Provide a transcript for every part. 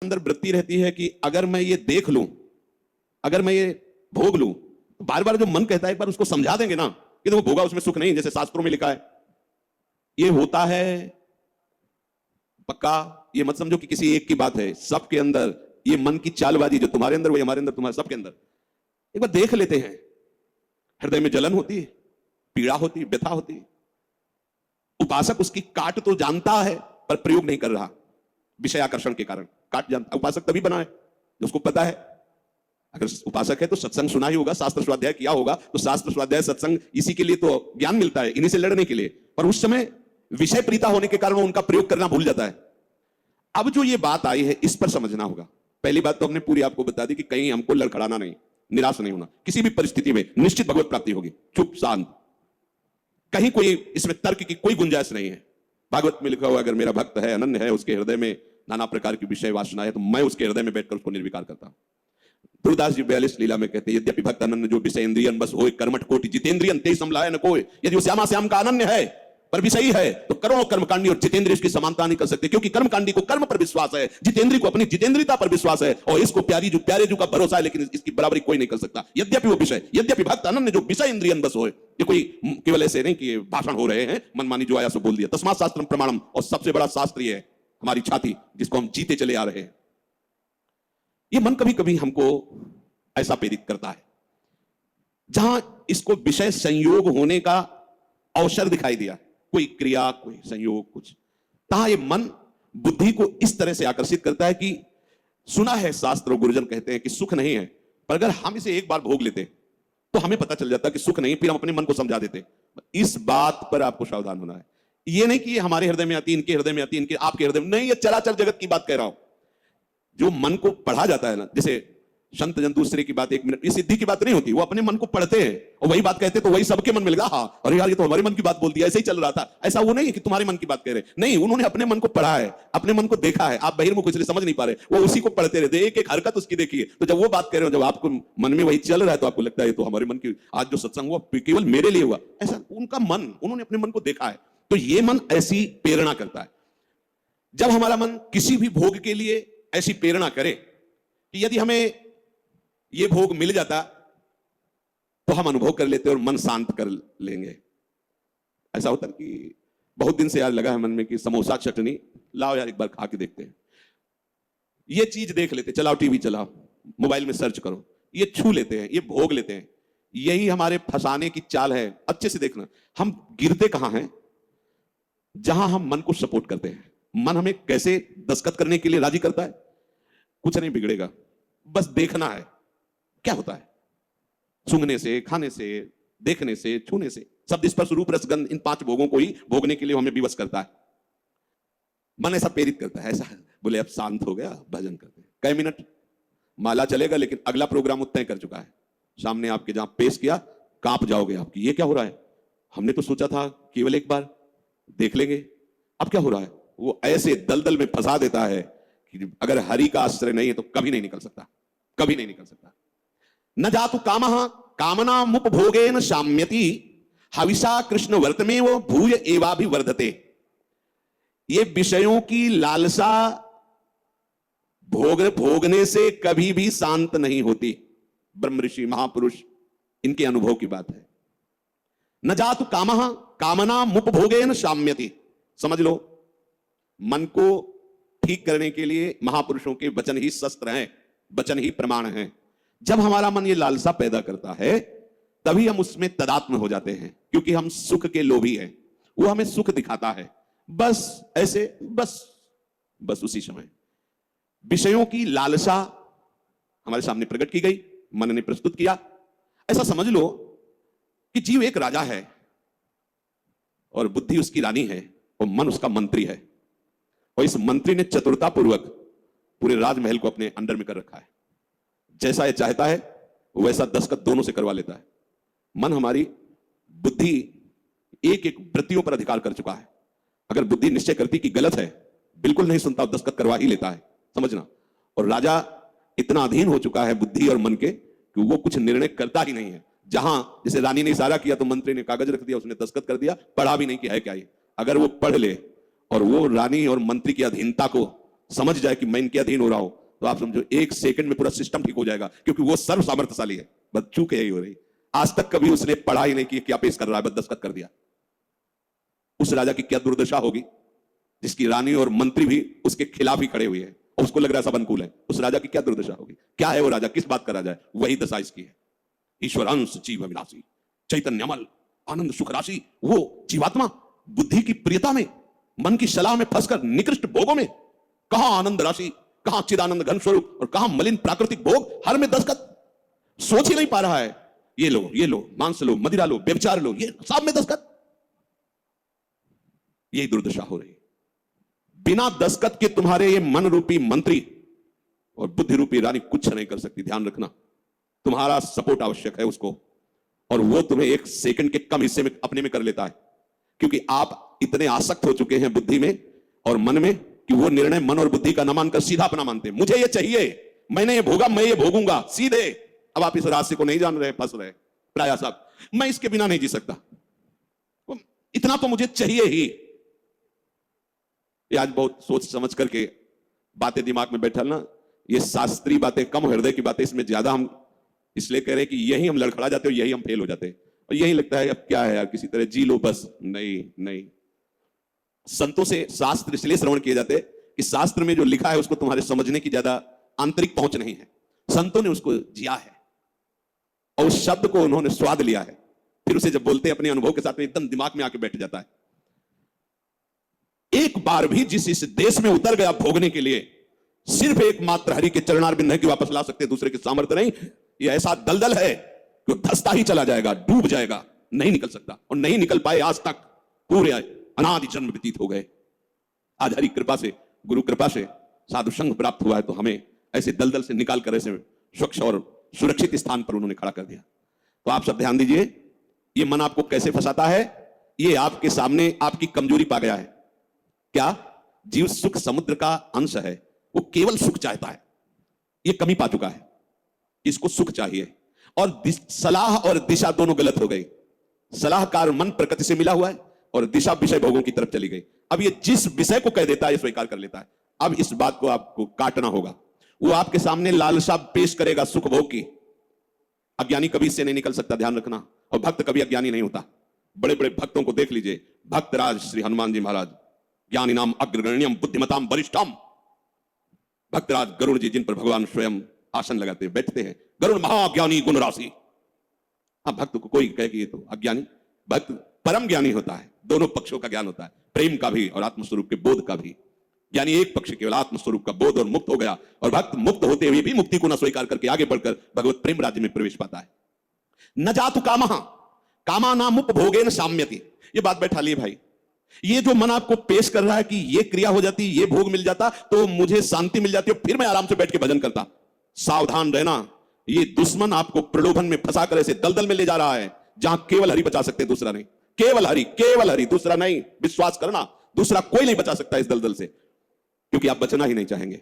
अंदर वृत्ति रहती है कि अगर मैं ये देख लूं, अगर मैं ये भोग लूं, बार बार जो मन कहता है एक बार उसको समझा देंगे ना कि देखो भोगा उसमें सुख नहीं, जैसे शास्त्रों में लिखा है ये होता है पक्का। ये मत समझो कि किसी एक की बात है, सबके अंदर ये मन की चालबाजी जो तुम्हारे अंदर वही हमारे अंदर तुम्हारे सबके अंदर। एक बार देख लेते हैं, हृदय में जलन होती है, पीड़ा होती है, व्यथा होती है। उपासक उसकी काट तो जानता है पर प्रयोग नहीं कर रहा, विषय आकर्षण के कारण काट जानता। उपासक तभी बना है जो उसको पता है। अगर उपासक है तो सत्संग सुना ही होगा, शास्त्र स्वाध्याय किया होगा, तो शास्त्र स्वाध्याय सत्संग इसी के लिए तो ज्ञान मिलता है, इन्हीं से लड़ने के लिए। पर उस समय विषय प्रीता होने के कारण वो उनका प्रयोग करना भूल जाता है। अब जो ये बात आई है इस पर समझना होगा। पहली बात तो हमने पूरी आपको बता दी कि कहीं हमको लड़खड़ाना नहीं, निराश नहीं होना। किसी भी परिस्थिति में निश्चित भगवत प्राप्ति होगी, चुप शांत, कहीं कोई इसमें तर्क की कोई गुंजाइश नहीं है। भागवत में लिखा हुआ अगर मेरा भक्त है, अनन्य है, उसके हृदय में नाना प्रकार की विषय वासना है, तो मैं उसके हृदय में बैठकर उसको निर्विकार करता हूं। तुलसीदास जी 42 लीला में कहते हैं, यद्यपि भक्त अनन्य जो विषय इंद्रियन बस होए, कर्मठ कोटि जितेंद्रियन ते समलाय न कोय। यदि वो श्यामा श्याम का अनन्य है पर विषयी है तो करोड़ों कर्मकांडी और जितेंद्रिय इसकी समानता नहीं कर सकते, क्योंकि कर्मकांडी को कर्म पर विश्वास है, जितेंद्रिय को अपनी जितेंद्रियता पर विश्वास है, और इसको प्यारे जो का भरोसा है, लेकिन इसकी बराबरी कोई नहीं कर सकता। यद्यपि वो विषय, यद्यपि भक्त अनन्य जो विषय इंद्रियन बस होए। ये कोई केवल ऐसे नहीं कि भाषण हो रहे हैं, मनमानी जो आया सो बोल दिया। तस्मात् शास्त्रम प्रमाणम, और सबसे बड़ा शास्त्र ये है हमारी छाती, जिसको हम जीते चले आ रहे हैं। ये मन कभी कभी हमको ऐसा प्रेरित करता है जहां इसको विषय संयोग होने का अवसर दिखाई दिया, कोई क्रिया, कोई संयोग, कुछ, तहां ये मन बुद्धि को इस तरह से आकर्षित करता है कि सुना है शास्त्र, गुरुजन कहते हैं कि सुख नहीं है, पर अगर हम इसे एक बार भोग लेते तो हमें पता चल जाता कि सुख नहीं, फिर हम अपने मन को समझा देते। इस बात पर आपको सावधान होना है। ये नहीं कि ये हमारे हृदय में आती, इनके हृदय में आती, इनके आपके हृदय में नहीं, ये चराचर जगत की बात कह रहा हूं। जो मन को पढ़ा जाता है ना, जैसे संत जन दूसरे की बात एक मिनट, ये सिद्धि की बात नहीं होती, वो अपने मन को पढ़ते हैं और वही बात कहते हैं, तो वही सबके मन में लगा, हाँ अरे यार ये तो हमारे मन की बात बोल दिया, ऐसे ही चल रहा था। ऐसा वो नहीं है कि तुम्हारे मन की बात कह रहे, नहीं, उन्होंने अपने मन को पढ़ा है, अपने मन को देखा है। आप बहिर्मुख इसलिए समझ नहीं पा रहे, वो उसी को पढ़ते रहते, एक एक हरकत उसकी देखिए। तो जब वो बात कह रहे हो, जब आपको मन में वही चल रहा है, तो आपको लगता है तो हमारे मन की आज जो सत्संग हुआ केवल मेरे लिए हुआ, ऐसा उनका मन, उन्होंने अपने मन को देखा है। तो ये मन ऐसी प्रेरणा करता है। जब हमारा मन किसी भी भोग के लिए ऐसी प्रेरणा करे कि यदि हमें ये भोग मिल जाता तो हम अनुभव कर लेते और मन शांत कर लेंगे। ऐसा होता है कि बहुत दिन से यार लगा है मन में कि समोसा चटनी लाओ यार एक बार खा के देखते हैं, ये चीज देख लेते, चलाओ टीवी चलाओ, मोबाइल में सर्च करो, ये छू लेते हैं, ये भोग लेते हैं। यही हमारे फंसाने की चाल है। अच्छे से देखना, हम गिरते कहां हैं? जहां हम मन को सपोर्ट करते हैं। मन हमें कैसे दस्तखत करने के लिए राजी करता है? कुछ नहीं बिगड़ेगा, बस देखना है क्या होता है। सूंघने से, खाने से, देखने से, छूने से, शब्द स्पर्श रूप रस गंध, इन 5 भोगों को ही भोगने के लिए हमें विवश करता है। मन ऐसा प्रेरित करता है, ऐसा बोले अब शांत हो गया, भजन करते हैं, कई मिनट माला चलेगा, लेकिन अगला प्रोग्राम तय कर चुका है। सामने आपके जहां पेश किया, कांप जाओगे आपकी, ये क्या हो रहा है? हमने तो सोचा था केवल एक बार देख लेंगे, अब क्या हो रहा है? वो ऐसे दलदल में फंसा देता है कि अगर हरि का आश्रय नहीं है तो कभी नहीं निकल सकता, कभी नहीं निकल सकता। न जातु कामः कामनामुपभोगेन शाम्यति, हविषा कृष्ण वर्तमेव भूय एवाभिवर्धते। ये विषयों की लालसा भोगने से कभी भी शांत नहीं होती। ब्रह्म ऋषि महापुरुष इनके अनुभव की बात है। न जातु कामः कामनामुपभोगेन शाम्यति, समझ लो, मन को ठीक करने के लिए महापुरुषों के वचन ही शस्त्र हैं, वचन ही प्रमाण हैं। जब हमारा मन ये लालसा पैदा करता है तभी हम उसमें तदात्म हो जाते हैं, क्योंकि हम सुख के लोभी हैं। वो हमें सुख दिखाता है, बस ऐसे, बस उसी समय विषयों की लालसा हमारे सामने प्रकट की गई, मन ने प्रस्तुत किया। ऐसा समझ लो कि जीव एक राजा है और बुद्धि उसकी रानी है और मन उसका मंत्री है, और इस मंत्री ने चतुरतापूर्वक पूरे राजमहल को अपने अंडर में कर रखा है। जैसा ये चाहता है वैसा दस्तखत दोनों से करवा लेता है। मन, हमारी बुद्धि एक एक वृत्तियों पर अधिकार कर चुका है। अगर बुद्धि निश्चय करती कि गलत है, बिल्कुल नहीं सुनता, दस्तखत करवा ही लेता है, समझना। और राजा इतना अधीन हो चुका है बुद्धि और मन के कि वो कुछ निर्णय करता ही नहीं है। जहां जैसे रानी ने इशारा किया तो मंत्री ने कागज रख दिया, उसने दस्तखत कर दिया, पढ़ा भी नहीं कि है क्या ये। अगर वो पढ़ ले और वो रानी और मंत्री की अधीनता को समझ जाए कि मैं इनके अधीन हो रहा हूं, तो आप समझो 1 सेकंड में पूरा सिस्टम ठीक हो जाएगा, क्योंकि वो सर्व सामर्थ्यशाली है। बस चूक यही हो रही, आज तक कभी उसने पढ़ाई नहीं की क्या पेश कर रहा है, बस दस्तखत कर दिया। उस राजा की क्या दुर्दशा होगी जिसकी रानी और मंत्री भी उसके खिलाफ ही खड़े हुए हैं और उसको लग रहा है सब अनुकूल है। उस राजा की क्या दुर्दशा होगी? क्या है वो राजा, किस बात का राजा है? वही दशा इसकी है। ईश्वर अंश जीव अविनाशी, चैतन्यमल आनंद सुख राशि। वो जीवात्मा बुद्धि की प्रियता में, मन की सलाह में फंसकर निकृष्ट भोगों में, कहां आनंद राशि, कहां चिदानंद घन स्वरूप और कहां मलिन प्राकृतिक भोग, हर में दस्तखत। सोच ही नहीं पा रहा है, ये लो मांस लो, मदिरा लो, व्यभिचार लो, ये सब में दस्तखत। यही दुर्दशा हो रही। बिना दस्तखत के तुम्हारे ये मन रूपी मंत्री और बुद्धि रूपी रानी कुछ नहीं कर सकती। ध्यान रखना, तुम्हारा सपोर्ट आवश्यक है उसको, और वो तुम्हें 1 सेकंड के कम हिस्से में अपने में कर लेता है, क्योंकि आप इतने आसक्त हो चुके हैं बुद्धि में और मन में कि वो निर्णय मन और बुद्धि का न मानकर सीधा अपना मानते हैं। मुझे ये चाहिए, मैंने ये भोगा, मैं ये भोगूंगा, सीधे। अब आप इस रास्ते को नहीं जान रहे, फंस रहे प्राय साहब। मैं इसके बिना नहीं जी सकता, इतना तो मुझे चाहिए ही। ये आज बहुत सोच समझ करके बातें दिमाग में बैठा ना, ये शास्त्रीय बातें कम, हृदय की बातें इसमें ज्यादा हम इसलिए कह रहे हैं कि यही हम लड़खड़ा जाते हैं, यही हम फेल हो जाते हैं, और यही लगता है अब क्या है यार, किसी तरह जी लो बस। नहीं, संतों से शास्त्र इसलिए श्रवण किए जाते हैं कि शास्त्र में जो लिखा है उसको तुम्हारे समझने की ज्यादा आंतरिक पहुंच नहीं है। संतों ने उसको जिया है और उस शब्द को उन्होंने स्वाद लिया है, फिर उसे जब बोलते हैं अपने अनुभव के साथ में एकदम दिमाग में आके बैठ जाता है। एक बार भी जिस इस देश में उतर गया भोगने के लिए, सिर्फ एकमात्र हरि के चरणारविंद है कि वापस ला सकते, दूसरे के सामर्थ्य नहीं। ये ऐसा दलदल है कि धंसता ही चला जाएगा, डूब जाएगा, नहीं निकल सकता, और नहीं निकल पाए आज तक। पूरे अनादि जन्म व्यतीत हो गए। आज हरि कृपा से, गुरु कृपा से साधु संग प्राप्त हुआ है, तो हमें ऐसे दलदल से निकाल कर ऐसे स्वच्छ और सुरक्षित स्थान पर उन्होंने खड़ा कर दिया। तो आप सब ध्यान दीजिए, ये मन आपको कैसे फंसाता है। ये आपके सामने आपकी कमजोरी पा गया है। क्या? जीव सुख समुद्र का अंश है, वो केवल सुख चाहता है, ये कमी पा चुका है, इसको सुख चाहिए। और सलाह और दिशा दोनों गलत हो गई। सलाहकार मन प्रकृति से मिला हुआ है और दिशा विषय भोगों की तरफ चली गई। अब ये जिस विषय को कह देता है स्वीकार कर लेता है। अब इस बात को आपको काटना होगा। वो आपके सामने लालसा पेश करेगा सुख भोग की। अज्ञानी कभी इससे नहीं निकल सकता, ध्यान रखना। और भक्त कभी अज्ञानी नहीं होता। बड़े बड़े भक्तों को देख लीजिए, भक्तराज श्री हनुमान जी महाराज, ज्ञानी नाम अग्रगण्यम बुद्धिमताम वरिष्ठम। भक्तराज गरुड़ जी, जिन पर भगवान स्वयं आसन लगाते हैं, बैठते हैं, गरुड़ महाज्ञानी गुण राशि। अब भक्त को कोई कहे कि ये तो अज्ञानी, भक्त परम ज्ञानी होता है। दोनों पक्षों का ज्ञान होता है, प्रेम का भी और आत्मस्वरूप के बोध का भी। यानी एक पक्ष केवल आत्मस्वरूप का बोध और मुक्त हो गया, और भक्त मुक्त होते हुए भी मुक्ति को न स्वीकार करके आगे बढ़कर भगवत प्रेम राज्य में प्रवेश पाता है। न जातु कामः कामा नाम उपभोगेन साम्यति। ये बात बैठा लिए भाई। ये जो मन आपको पेश कर रहा है कि ये क्रिया हो जाती, ये भोग मिल जाता तो मुझे शांति मिल जाती और फिर मैं आराम से बैठ के भजन करता। सावधान रहना, ये दुश्मन आपको प्रलोभन में फंसा कर ऐसे दलदल में ले जा रहा है जहां केवल हरि बचा सकते, दूसरा नहीं। केवल हरि, दूसरा नहीं। विश्वास करना, दूसरा कोई नहीं बचा सकता इस दलदल से, क्योंकि आप बचना ही नहीं चाहेंगे।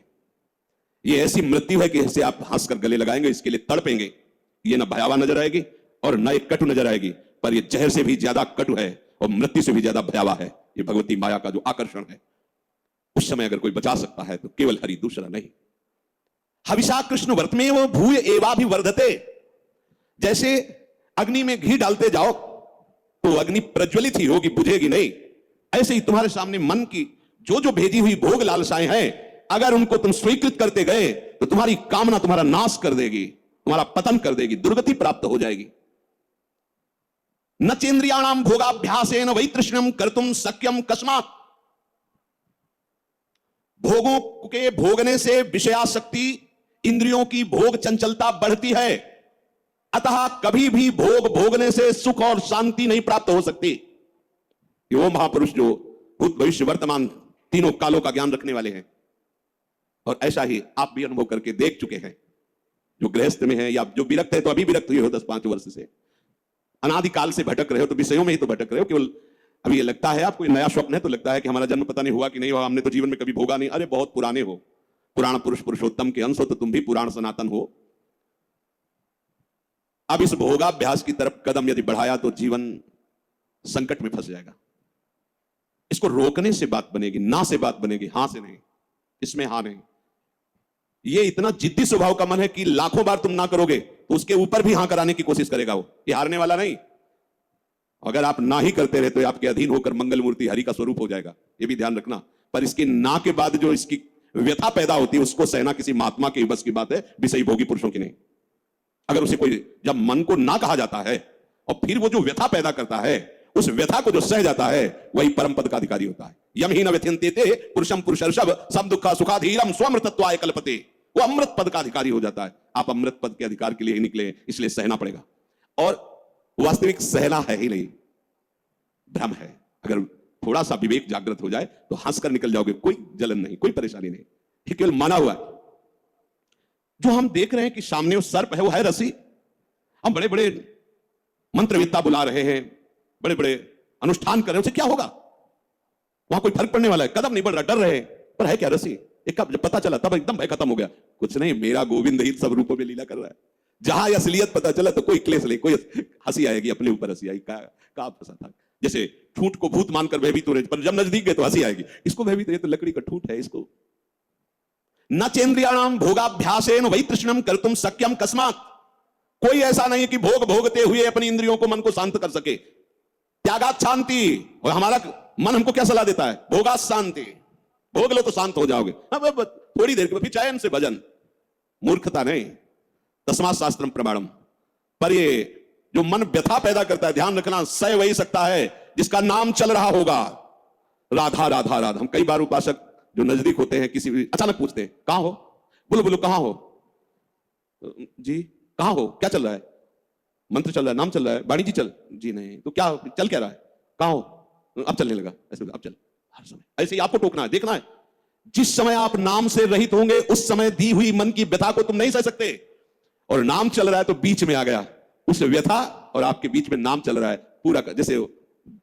ये ऐसी मृत्यु है कि इससे आप हंसकर गले लगाएंगे, इसके लिए तड़पेंगे। ये ना भयावह नजर आएगी और न एक कटु नजर आएगी, पर ये जहर से भी ज्यादा कटु है और मृत्यु से भी ज्यादा भयावह है। ये भगवती माया का जो आकर्षण है, उस समय अगर कोई बचा सकता है तो केवल हरि, दूसरा नहीं। हविषा कृष्ण व्रत में वो भूय एवा भी वर्धते। जैसे अग्नि में घी डालते जाओ तो अग्नि प्रज्वलित ही होगी, बुझेगी नहीं। ऐसे ही तुम्हारे सामने मन की जो जो भेजी हुई भोग लालसाएं हैं, अगर उनको तुम स्वीकृत करते गए तो तुम्हारी कामना तुम्हारा नाश कर देगी, तुम्हारा पतन कर देगी, दुर्गति प्राप्त हो जाएगी। न चेन्द्रियाणाम भोगाभ्यासेन वै तृष्णम कर्तुम शक्यम कस्मात्। भोगों के भोगने से विषयासक्ति, इंद्रियों की भोग चंचलता बढ़ती है। अतः कभी भी भोग भोगने से सुख और शांति नहीं प्राप्त हो सकती। ये वो महापुरुष जो भूत भविष्य वर्तमान तीनों कालों का ज्ञान रखने वाले हैं। और ऐसा ही आप भी अनुभव करके देख चुके हैं, जो गृहस्थ में है या जो विरक्त है, तो अभी विरक्त हुए हो 10-5 वर्ष से, अनादिकाल से भटक रहे हो, तो विषयों में ही तो भटक रहे हो। केवल अभी ये लगता है आपको नया स्वप्न है, तो लगता है कि हमारा जन्म पता नहीं हुआ कि नहीं हुआ, हमने तो जीवन में कभी भोगा नहीं। अरे बहुत पुराने हो, पुराण पुरुष पुरुषोत्तम के अंश हो, तो तुम भी पुराण सनातन हो। अब इस भोगाभ्यास की तरफ कदम यदि बढ़ाया तो जीवन संकट में फंस जाएगा। इसको रोकने से बात बनेगी, ना से बात बनेगी, हां से नहीं। इसमें हार है। ये इतना जिद्दी स्वभाव का मन है कि लाखों बार तुम ना करोगे तो उसके ऊपर भी हां कराने की कोशिश करेगा वो। ये हारने वाला नहीं। अगर आप ना ही करते रहे तो आपके अधीन होकर मंगल मूर्ति हरि का स्वरूप हो जाएगा, ये भी ध्यान रखना। पर इसकी ना के बाद जो इसकी व्यथा पैदा होती है उसको सहना किसी महात्मा के बस की बात है, विषयी भोगी पुरुषों की नहीं। अगर उसे कोई, जब मन को ना कहा जाता है और फिर वो जो व्यथा पैदा करता है, उस व्यथा को जो सह जाता है वही परम पद का अधिकारी होता है। यम ही न व्यथ्यन्ते ते पुरुषम पुरुषर्षभ सम दुखा सुखाधीरम स्वमृतत्वाय कल्पते। वो अमृत पद का अधिकारी हो जाता है। आप अमृत पद के अधिकार के लिए ही निकले, इसलिए सहना पड़ेगा। और वास्तविक सहना है ही नहीं, भ्रम है। अगर थोड़ा सा विवेक जागृत हो जाए तो हंसकर निकल जाओगे, कोई जलन नहीं, कोई परेशानी नहीं। ये केवल माना हुआ है। जो हम देख रहे हैं कि सामने वो सर्प है, वो है रसी। हम बड़े बड़े मंत्रविद्ता बुला रहे हैं, बड़े बड़े अनुष्ठान कर रहे हैं, उसे क्या होगा? वहां कोई फर्क पड़ने वाला है? कदम नहीं बढ़ रहा, डर रहे हैं, पर है क्या रसी? एक जब पता चला तब एकदम भय खत्म हो गया। कुछ नहीं, मेरा गोविंद ही सब रूपों में लीला कर रहा है। जहां असलियत पता चला तो कोई क्लेश नहीं, कोई हंसी आएगी, अपने ऊपर हंसी आई। का फंसा था। जैसे ठूठ को भूत मानकर भयभीत हो रहे, पर जब नजदीक गए तो हंसी आएगी। इसको भयभीत, ये तो लकड़ी का ठूठ है। इसको न चेन्द्रियाणाम भोगाभ्यासेन वै तृष्णम कर्तुम शक्यम कस्मात्। कोई ऐसा नहीं कि भोग भोगते हुए अपनी इंद्रियों को, मन को शांत कर सके। त्यागात शांति। और हमारा मन हमको क्या सलाह देता है? भोगात शांति। भोग लो तो शांत हो जाओगे। अब थोड़ी देर के बाद फिर चैन से भजन। मूर्खता नहीं, तस्मात् शास्त्रम प्रमाणम। पर ये जो मन व्यथा पैदा करता है, ध्यान रखना, सह वही सकता है जिसका नाम चल रहा होगा। राधा राधा राधा। हम कई बार उपासक जो नजदीक होते हैं, किसी भी अचानक पूछते हैं, कहां हो? बोलो बोलो, कहां हो जी? कहां हो? क्या चल रहा है? मंत्र चल रहा है, नाम चल रहा है, वाणी जी चल जी नहीं तो क्या चल क्या रहा है? कहां हो? अब चलने लगा, ऐसे अब चल। हर समय ऐसे ही आपको टोकना है, देखना है। जिस समय आप नाम से रहित होंगे उस समय दी हुई मन की व्यथा को तुम नहीं सह सकते। और नाम चल रहा है तो बीच में आ गया, उस व्यथा और आपके बीच में नाम चल रहा है पूरा का। जैसे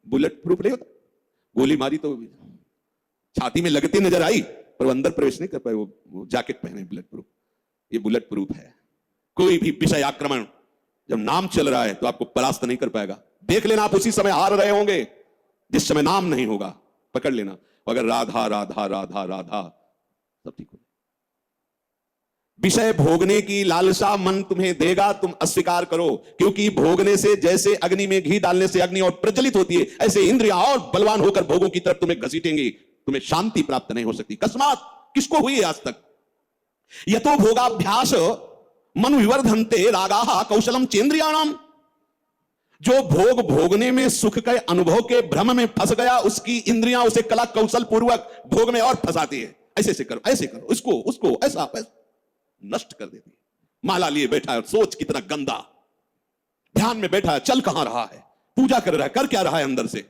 बुलेट प्रूफ नहीं होता, गोली मारी तो छाती में लगती नजर आई पर वो अंदर प्रवेश नहीं कर पाए। वो जैकेट पहने बुलेट प्रूफ। ये बुलेट प्रूफ है। कोई भी विषय आक्रमण जब नाम चल रहा है तो आपको परास्त नहीं कर पाएगा। देख लेना, आप उसी समय हार रहे होंगे जिस समय नाम नहीं होगा। पकड़ लेना। अगर राधा राधा राधा राधा, सब ठीक हो। विषय भोगने की लालसा मन तुम्हें देगा, तुम अस्वीकार करो। क्योंकि भोगने से, जैसे अग्नि में घी डालने से अग्नि और प्रज्वलित होती है, ऐसे इंद्रियां और बलवान होकर भोगों की तरफ तुम्हें घसीटेंगी। तुम्हें शांति प्राप्त नहीं हो सकती। कस्मात, किसको हुई है आज तक? यतो भोगाभ्यास मनु विवर्धन्ते रागाः कौशलम चेन्द्रियाणाम। जो भोग भोगने में, सुख के अनुभव के भ्रम में फंस गया, उसकी इंद्रियां उसे कला कौशल पूर्वक भोग में और फंसाती है। ऐसे से करो, ऐसे करो, इसको उसको ऐसा नष्ट कर देती है। माला लिए बैठा है, सोच कितना गंदा। ध्यान में बैठा है, चल कहां रहा है? पूजा कर रहा है, कर क्या रहा है अंदर से?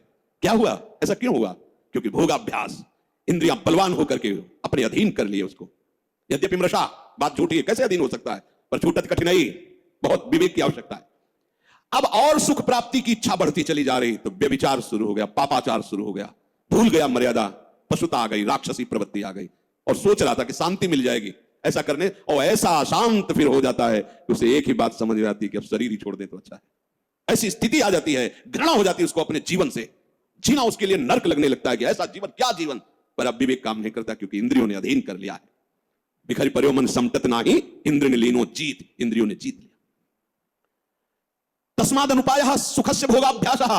क्या हुआ? ऐसा क्यों हुआ? क्योंकि भोगाभ्यास, इंद्रियां बलवान होकर के अपने अधीन कर लिए उसको। यद्यपि मृषा, बात झूठी है, कैसे अधीन हो सकता है? पर छूटत कठिनाई, बहुत विवेक की आवश्यकता है। अब और सुख प्राप्ति की इच्छा बढ़ती चली जा रही तो व्यभिचार शुरू हो गया, पापाचार शुरू हो गया, भूल गया मर्यादा, पशुता आ गई, राक्षसी प्रवृत्ति आ गई और सोच रहा था कि शांति मिल जाएगी ऐसा करने, और ऐसा अशांत फिर हो जाता है कि उसे एक ही बात समझ में आती है कि अब शरीर ही छोड़ दे तो अच्छा है। ऐसी स्थिति आ जाती है, घृणा हो जाती है उसको अपने जीवन से। जीना उसके लिए नर्क लगने लगता है कि ऐसा जीवन, क्या जीवन। पर अब विवेक काम नहीं करता क्योंकि इंद्रियों ने अधीन कर लिया है। बिखरी पर्यो मन समटत नाही, इंद्र ने लीनो जीत। इंद्रियों ने जीत लिया। तस्माद अनुपायः सुखस्य भोगाभ्यासः।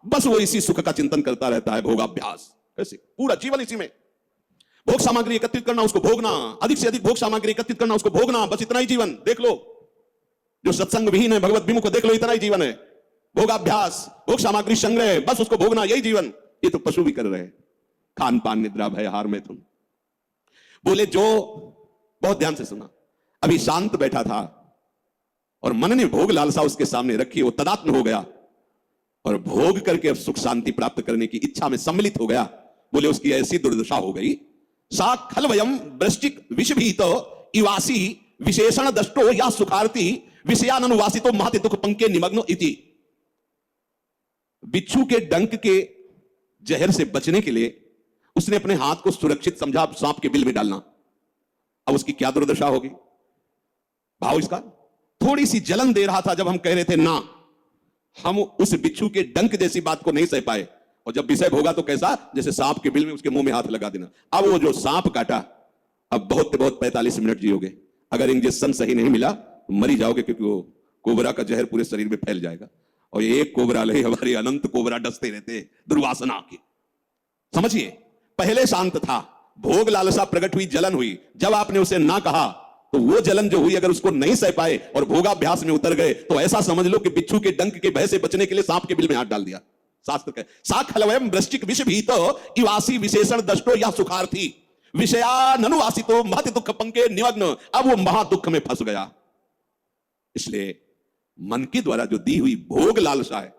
बस वो इसी सुख का चिंतन करता रहता है, भोगाभ्यास। कैसे? पूरा जीवन इसी में। भोग सामग्री एकत्रित करना, उसको भोगना, अधिक से अधिक भोग सामग्री एकत्रित करना, उसको भोगना, बस इतना ही जीवन। देख लो जो सत्संग विहीन है, भगवत विमुख, देख लो इतना ही जीवन है। भोगाभ्यास, भोग सामग्री संग्रह, बस उसको भोगना, यही जीवन। ये तो पशु भी कर रहे हैं। खान पान निद्रा भय हार में तुम। बोले जो, बहुत ध्यान से सुना, अभी शांत बैठा था और मन ने भोग लालसा उसके सामने रखी, वो तदात्म हो गया और भोग करके अब सुख शांति प्राप्त करने की इच्छा में सम्मिलित हो गया। बोले उसकी ऐसी दुर्दशा हो गई, सा खलवयम वृश्चिक विषभीत इवासी विशेषण दष्टो या सुखार्थी विषयानुवासितो महति दुख पंके निमग्नो इति। बिच्छू के डंक के जहर से बचने के लिए उसने अपने हाथ को सुरक्षित समझा सांप के बिल में डालना। अब उसकी क्या दुर्दशा होगी? भाव इसका, थोड़ी सी जलन दे रहा था जब हम कह रहे थे ना, हम उस बिच्छू के डंक जैसी बात को नहीं सह पाए। और जब विषय भोगा तो कैसा, जैसे सांप के बिल में उसके मुंह में हाथ लगा देना। अब वो जो सांप काटा अब बहुत 45 मिनट जियोगे। अगर इंजेक्शन सही नहीं मिला तो मरी जाओगे, क्योंकि वो कोबरा का जहर पूरे शरीर में फैल जाएगा। और ये एक कोबरा नहीं, हमारे अनंत कोबरा डसते रहते दुर्वासना के। समझिए, पहले शांत था, भोग लालसा प्रकट हुई, जलन हुई। जब आपने उसे ना कहा तो वो जलन जो हुई, अगर उसको नहीं सह पाए और भोगाभ्यास में उतर गए तो ऐसा समझ लो कि बिच्छू के डंक के भय से बचने के लिए सांप के बिल में हाथ डाल दिया। शास्त्र कहे साखलवयम वृश्चिक विष भीतो इवासी विशेषण दष्टो या सुखार्थी विषया ननुवासितो महति दुख पंके निमग्न। अब वो महा दुख में फंस गया। इसलिए मन के द्वारा जो दी हुई भोग लालसा है,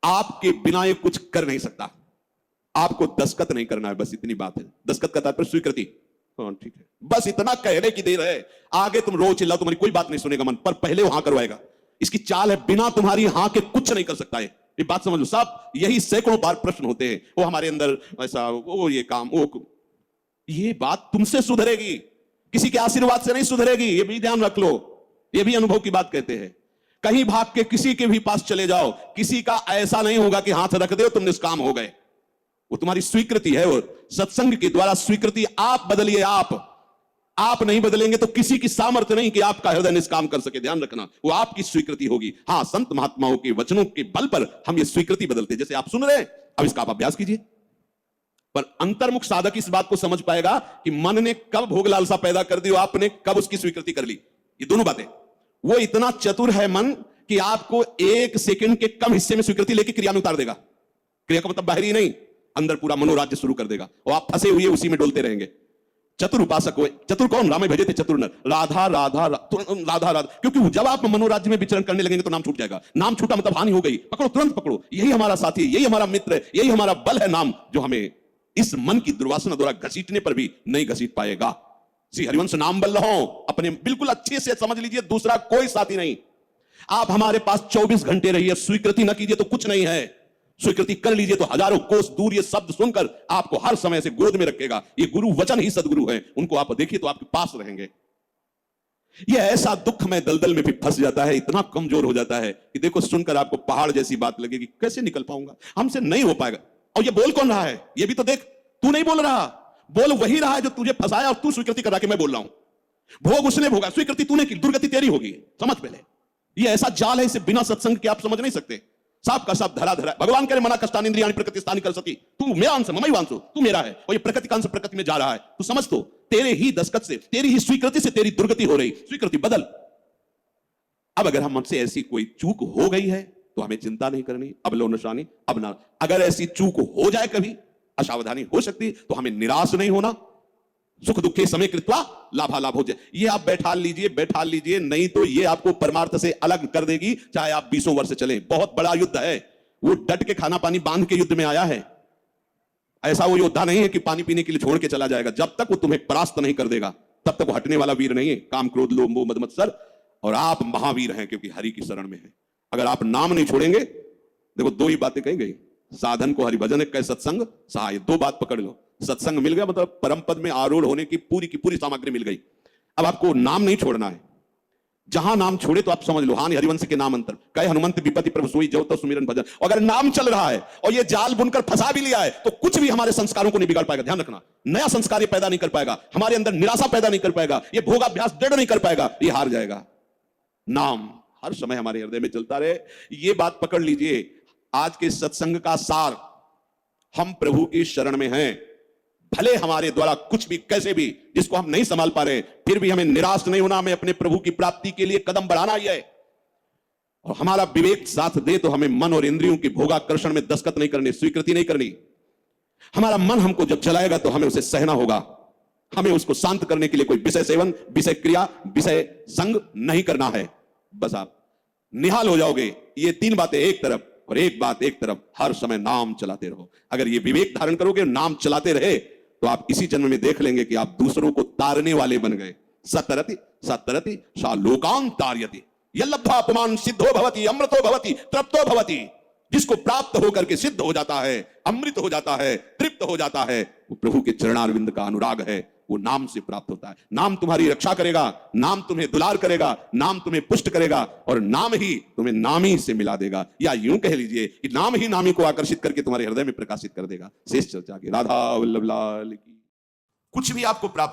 आपके बिना ये कुछ कर नहीं सकता। आपको दस्तखत नहीं करना है, बस इतनी बात है। दस्तखत का तात्पर्य स्वीकृति। हाँ ठीक है, बस इतना कहने की देर है। आगे तुम रो चिल्लाओ, तुम्हारी कोई बात नहीं सुनेगा मन, पर पहले वो हाँ करवाएगा। इसकी चाल है, बिना तुम्हारी हाँ के कुछ नहीं कर सकता है। ये बात समझ लो। सब यही सैकड़ों बार प्रश्न होते हैं, वो हमारे अंदर ऐसा, वो ये काम, वो ये बात तुमसे सुधरेगी, किसी के आशीर्वाद से नहीं सुधरेगी। ये भी ध्यान रख लो, ये भी अनुभव की बात कहते हैं। कहीं भाग के किसी के भी पास चले जाओ, किसी का ऐसा नहीं होगा कि हाथ रख दे तुम निष्काम हो गए। वो तुम्हारी स्वीकृति है, वो सत्संग के द्वारा स्वीकृति। आप बदलिए, आप नहीं बदलेंगे तो किसी की सामर्थ्य नहीं कि आपका हृदय निष्काम कर सके। ध्यान रखना, वो आपकी स्वीकृति होगी। हाँ, संत महात्माओं के वचनों के बल पर हम ये स्वीकृति बदलते। जैसे आप सुन रहे हैं, अब इसका आप अभ्यास कीजिए। पर अंतर्मुख साधक इस बात को समझ पाएगा कि मन ने कब भोग लालसा पैदा कर दी, आपने कब उसकी स्वीकृति कर ली। ये दोनों बातें। वो इतना चतुर है मन कि आपको 1 सेकंड के कम हिस्से में स्वीकृति लेके क्रिया में उतार देगा। क्रिया का मतलब बाहरी नहीं, अंदर पूरा मनोराज्य शुरू कर देगा और आप फंसे हुए उसी में डोलते रहेंगे। चतुर उपासक हो। चतुर कौन? रामे भजे थे चतुर नर। राधा राधा राधा राधा, क्योंकि जब आप मनोराज्य में विचरण करने लगेंगे तो नाम छूट जाएगा। नाम छूटा मतलब हानि हो गई। पकड़ो, तुरंत पकड़ो। यही हमारा साथी, यही हमारा मित्र है, यही हमारा बल है नाम, जो हमें इस मन की दुर्वासना द्वारा घसीटने पर भी नहीं घसीट पाएगा। श्री हरिवंश नाम बल रहो अपने, बिल्कुल अच्छे से समझ लीजिए, दूसरा कोई साथी नहीं। आप हमारे पास 24 घंटे रहिए, स्वीकृति न कीजिए तो कुछ नहीं है। स्वीकृति कर लीजिए तो हजारों कोस दूर ये शब्द सुनकर आपको हर समय से गोद में रखेगा। ये गुरु वचन ही सदगुरु है, उनको आप देखिए तो आपके पास रहेंगे। ये ऐसा दुख में दलदल में भी फंस जाता है, इतना कमजोर हो जाता है कि देखो, सुनकर आपको पहाड़ जैसी बात लगेगी, कैसे निकल पाऊंगा, हमसे नहीं हो पाएगा। और ये बोल कौन रहा है, ये भी तो देख। तू नहीं बोल रहा, बोल वही रहा है जो तुझे फंसाया, और तू स्वीकृति करा के मैं बोल रहा हूं। भोग उसने भोगा, स्वीकृति तूने की, दुर्गति तेरी होगी। समझ पहले, ये ऐसा जाल है, इसे बिना सत्संग के आप समझ नहीं सकते। साफ का साफ धरा धरा। भगवान करे मना कष्टानि इंद्रियाणि प्रकृति स्थानि कर सकी। तू मेरा अंश, ममई वांसो, तू मेरा है, और ये प्रकृति का अंश प्रकृति में जा रहा है। तू समझ, तो तेरे ही दस्तखत से, तेरी ही स्वीकृति से तेरी दुर्गति हो रही। स्वीकृति बदल। अब अगर हमसे ऐसी कोई चूक हो गई है तो हमें चिंता नहीं करनी, अब लो नशानी, अब ना। अगर ऐसी चूक हो जाए, कभी असावधानी हो सकती, तो हमें निराश नहीं होना। सुख दुखे समय कृत्वा लाभालाभ हो जाए, ये आप बैठा लीजिए, नहीं तो ये आपको परमार्थ से अलग कर देगी, चाहे आप 20 वर्ष चले। बहुत बड़ा युद्ध है, वो डट के खाना पानी बांध के युद्ध में आया है। ऐसा वो योद्धा नहीं है कि पानी पीने के लिए छोड़ के चला जाएगा। जब तक वो तुम्हें परास्त नहीं कर देगा तब तक वो हटने वाला वीर नहीं है। काम क्रोध लोभ मोह मद मत्सर, और आप महावीर हैं क्योंकि हरि की शरण में है। अगर आप नाम नहीं छोड़ेंगे, देखो 2 ही बातें कही गई, साधन को हरिभजन कै सत्संग सहाय। 2 बात पकड़ लो, सत्संग मिल गया मतलब परम पद में आरूढ़ होने की पूरी सामग्री मिल गई। अब आपको नाम नहीं छोड़ना है। जहां नाम छोड़े तो आप समझ लो, हानि हरिवंश के नाम अंतर कहे हनुमंत विपत्ति प्रभु सोई जो तो सुमिरन भजन। अगर नाम चल रहा है और ये जाल बुनकर फंसा भी लिया है तो कुछ भी हमारे संस्कारों को नहीं बिगाड़ पाएगा। ध्यान रखना, नया संस्कार ये पैदा नहीं कर पाएगा, हमारे अंदर निराशा पैदा नहीं कर पाएगा, ये भोगाभ्यास दृढ़ नहीं कर पाएगा, ये हार जाएगा। नाम हर समय हमारे हृदय में चलता रहे, ये बात पकड़ लीजिए। आज के सत्संग का सार, हम प्रभु की शरण में हैं। भले हमारे द्वारा कुछ भी कैसे भी जिसको हम नहीं संभाल पा रहे, फिर भी हमें निराश नहीं होना, हमें अपने प्रभु की प्राप्ति के लिए कदम बढ़ाना ही है। और हमारा विवेक साथ दे तो हमें मन और इंद्रियों की भोगाकर्षण में दस्तखत नहीं करनी, स्वीकृति नहीं करनी। हमारा मन हमको जब चलाएगा तो हमें उसे सहना होगा। हमें उसको शांत करने के लिए कोई विषय सेवन, विषय क्रिया, विषय संग नहीं करना है। बस आप निहाल हो जाओगे। ये 3 बातें एक तरफ और एक बात एक तरफ, हर समय नाम चलाते रहो। अगर ये विवेक धारण करोगे, नाम चलाते रहे, तो आप इसी जन्म में देख लेंगे कि आप दूसरों को तारने वाले बन गए। सतरति सतरति सा लोकान तारयति यल्लब्धा अपमान सिद्धो भवति अमृतो भवति तृप्तो भवति। जिसको प्राप्त होकर के सिद्ध हो जाता है, अमृत हो जाता है, तृप्त हो जाता है, वो प्रभु के चरणारविंद का अनुराग है, वो नाम से प्राप्त होता है। नाम तुम्हारी रक्षा करेगा, नाम तुम्हें दुलार करेगा, नाम तुम्हें पुष्ट करेगा, और नाम ही तुम्हें नामी से मिला देगा। या यूं कह लीजिए कि नाम ही नामी को आकर्षित करके तुम्हारे हृदय में प्रकाशित कर देगा। शेष चर्चा की। राधा वल्लभ लाल की। कुछ भी आपको प्राप्त